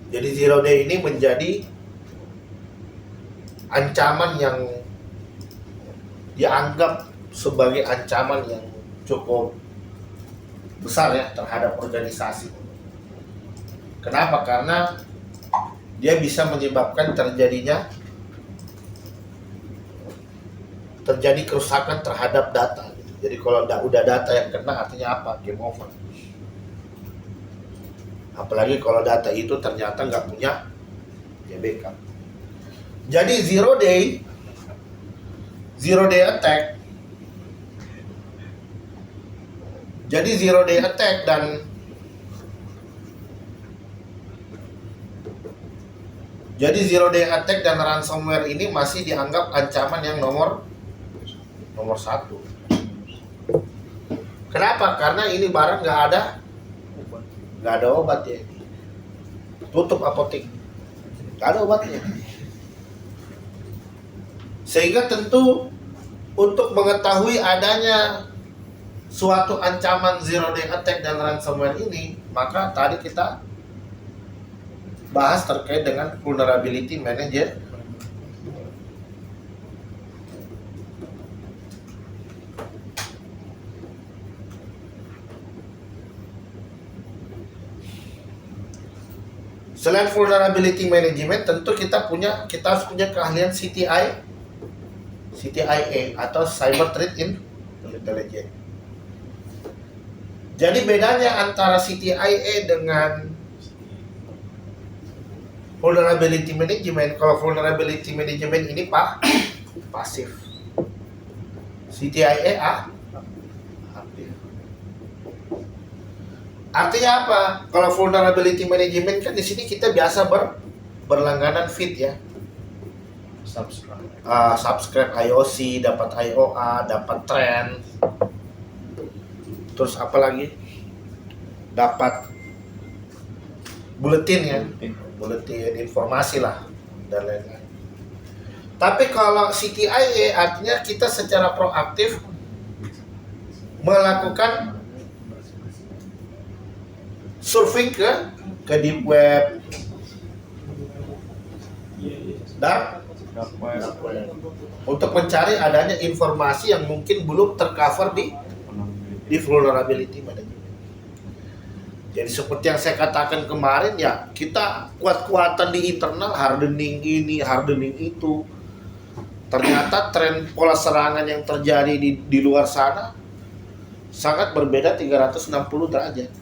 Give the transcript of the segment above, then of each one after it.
Jadi zero day ini menjadi ancaman yang dianggap sebagai ancaman yang cukup besar ya terhadap organisasi. Kenapa? Karena dia bisa menyebabkan terjadi kerusakan terhadap data. Jadi kalau udah data yang kena artinya apa? Game over. Apalagi kalau data itu ternyata nggak punya backup. Jadi zero day attack. Jadi zero day attack dan ransomware ini masih dianggap ancaman yang nomor satu. Kenapa? Karena ini barang nggak ada obat ya. Tutup apotek, nggak ada obatnya. Sehingga tentu untuk mengetahui adanya suatu ancaman zero day attack dan ransomware ini, maka tadi kita bahas terkait dengan vulnerability manager. Selain vulnerability management, tentu kita harus punya keahlian CIA atau Cyber Threat Intelligence. Jadi bedanya antara CIA dengan vulnerability management, kalau vulnerability management ini pasif, CIA aktif. Artinya apa? Kalau vulnerability management kan di sini kita biasa berlangganan feed ya. Subscribe IOC, dapat IOA, dapat trend. Terus apa lagi? Dapat buletin ya. Buletin informasi lah dan lain-lain. Tapi kalau CIA artinya kita secara proaktif melakukan surfing ke deep web, dark web, untuk mencari adanya informasi yang mungkin belum tercover di vulnerability management. Jadi seperti yang saya katakan kemarin ya, kita kuat-kuatan di internal, hardening ini, hardening itu. Ternyata tren pola serangan yang terjadi di luar sana sangat berbeda 360 derajat.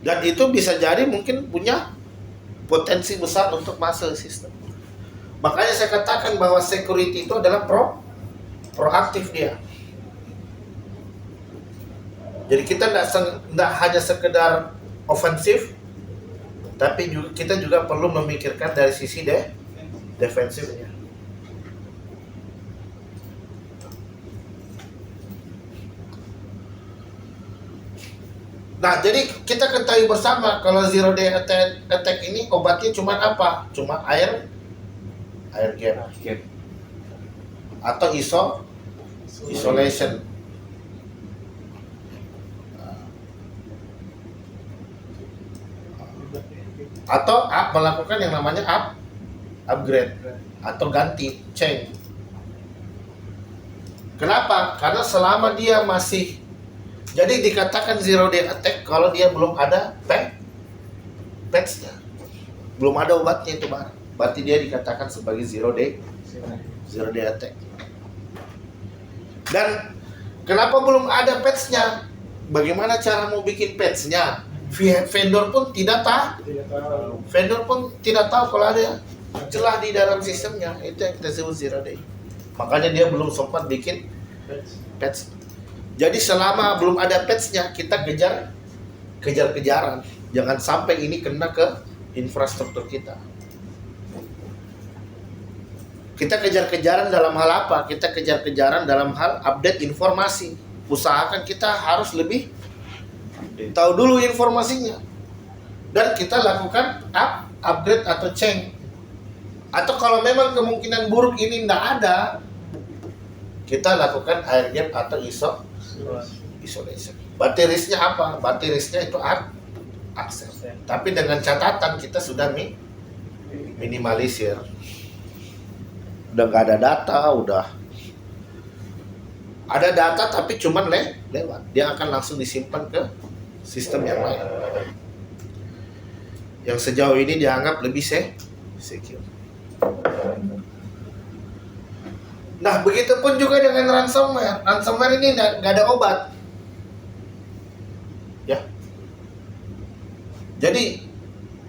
Dan itu bisa jadi mungkin punya potensi besar untuk masuk sistem. Makanya saya katakan bahwa security itu adalah proaktif dia. Jadi kita tidak hanya sekedar ofensif, tapi kita juga perlu memikirkan dari sisi defensifnya. Nah, jadi kita ketahui bersama kalau zero day attack ini obatnya cuma apa? Cuma air gap atau isolation. Atau melakukan yang namanya upgrade atau ganti change. Kenapa? Karena selama dia masih, jadi dikatakan zero day attack kalau dia belum ada patch-nya, belum ada obatnya itu berarti dia dikatakan sebagai zero day attack. Dan kenapa belum ada patch-nya? Bagaimana cara mau bikin patch-nya? Vendor pun tidak tahu kalau ada celah di dalam sistemnya. Itu yang kita sebut zero day. Makanya dia belum sempat bikin patch. Jadi selama belum ada patch-nya, kita kejar-kejaran. Jangan sampai ini kena ke infrastruktur kita. Kita kejar-kejaran dalam hal apa? Kita kejar-kejaran dalam hal update informasi. Usahakan kita harus lebih tahu dulu informasinya. Dan kita lakukan upgrade atau change. Atau kalau memang kemungkinan buruk ini tidak ada, kita lakukan air gap atau isolation. Berarti risknya apa? Berarti risknya itu akses. Tapi dengan catatan kita sudah minimalisir. Udah nggak ada data, udah ada data tapi cuman lewat. Dia akan langsung disimpan ke sistem yang lain. Yang sejauh ini dianggap lebih secure. Nah, begitupun juga dengan ransomware. Ransomware ini nggak ada obat. Ya. Jadi,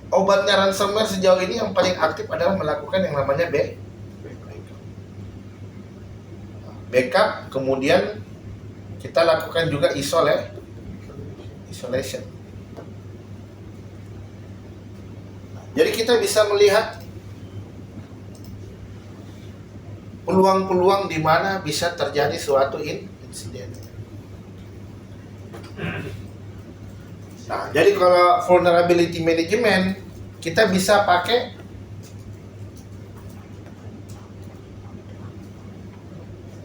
obatnya ransomware sejauh ini yang paling aktif adalah melakukan yang namanya backup, kemudian kita lakukan juga isolation. Jadi kita bisa melihat peluang-peluang di mana bisa terjadi suatu insiden. Nah, jadi kalau vulnerability management kita bisa pakai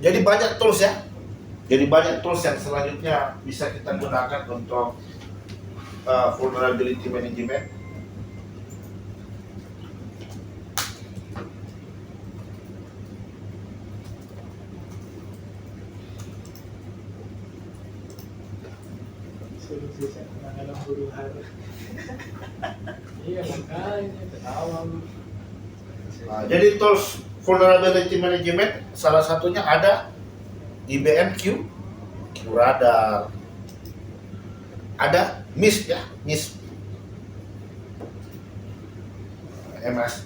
jadi banyak tools ya. Jadi banyak tools yang selanjutnya bisa kita gunakan untuk vulnerability management. Nah, jadi tools vulnerability management salah satunya ada IBM QRadar, ada MISP ya,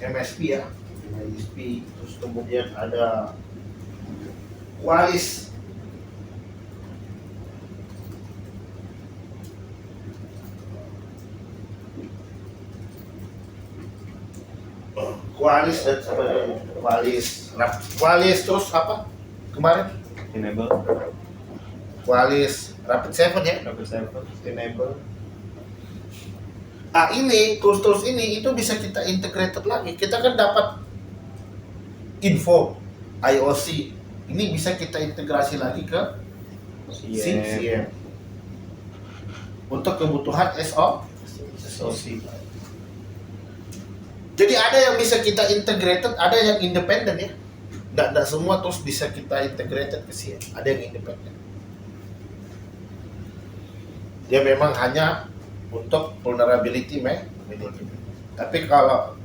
MSP ya, MSP, terus kemudian ada Qualys. Qualys dan sebagainya. Qualys terus apa kemarin? Enable. Qualys, Rapid7 ya? Rapid7, Enable. Ini tools ini itu bisa kita integrated lagi. Kita kan dapat info IOC. Ini bisa kita integrasi lagi ke CM. Untuk kebutuhan SOC. Jadi ada yang bisa kita integrated, ada yang independen ya. Nggak semua terus bisa kita integrated ke CM. Ada yang independen. Dia memang hanya untuk vulnerability management. Tapi kalau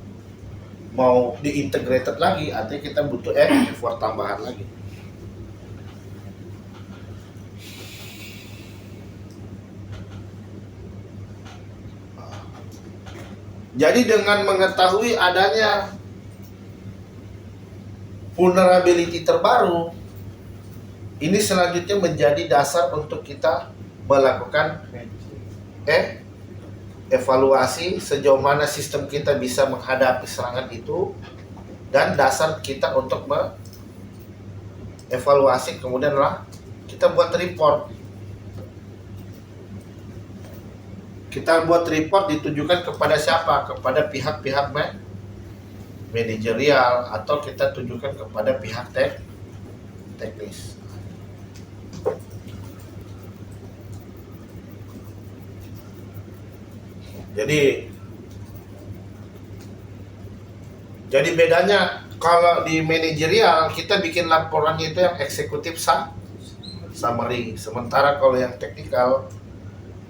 mau diintegrated lagi, artinya kita butuh effort tambahan lagi. Jadi dengan mengetahui adanya vulnerability terbaru, ini selanjutnya menjadi dasar untuk kita melakukan evaluasi sejauh mana sistem kita bisa menghadapi serangan itu, dan dasar kita untuk mengevaluasi kemudian kita buat report. Kita buat report ditujukan kepada siapa? Kepada pihak-pihak manajerial atau kita tujukan kepada pihak teknis. Jadi bedanya kalau di manajerial kita bikin laporannya itu yang eksekutif summary, sementara kalau yang teknikal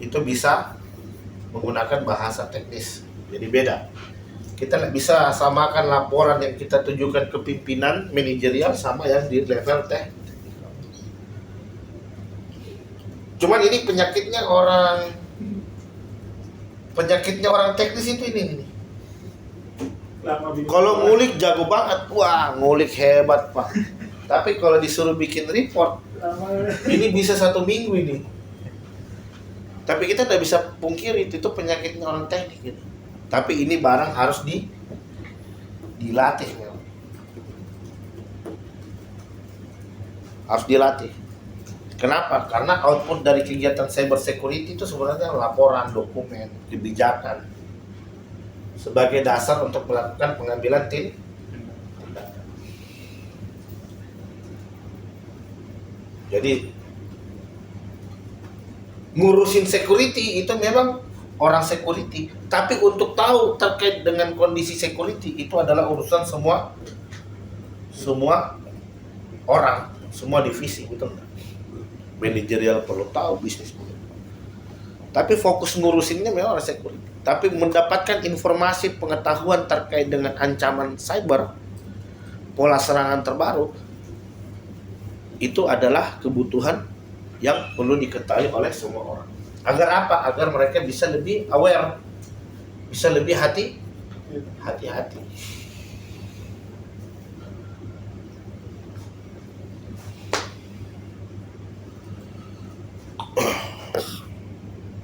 itu bisa menggunakan bahasa teknis. Jadi beda. Kita bisa samakan laporan yang kita tujukan ke pimpinan manajerial sama yang di level teknikal. Cuman ini penyakitnya orang teknis itu ini. Kalau ngulik jago banget, wah ngulik hebat Pak. Tapi kalau disuruh bikin report, ini bisa 1 minggu ini. Tapi kita tidak bisa pungkiri itu penyakitnya orang teknik gitu. Tapi ini barang harus dilatih. Harus dilatih. Kenapa? Karena output dari kegiatan cyber security itu sebenarnya laporan, dokumen, kebijakan sebagai dasar untuk melakukan pengambilan tindakan. ngurusin security itu memang orang security, tapi untuk tahu terkait dengan kondisi security itu adalah urusan semua orang, semua divisi, betul nggak? Manajerial perlu tahu, bisnis perlu tahu. Tapi fokus ngurusinnya memang orang security. Tapi mendapatkan informasi pengetahuan terkait dengan ancaman cyber, pola serangan terbaru, itu adalah kebutuhan yang perlu diketahui oleh semua orang. Agar apa? Agar mereka bisa lebih aware, bisa lebih hati-hati.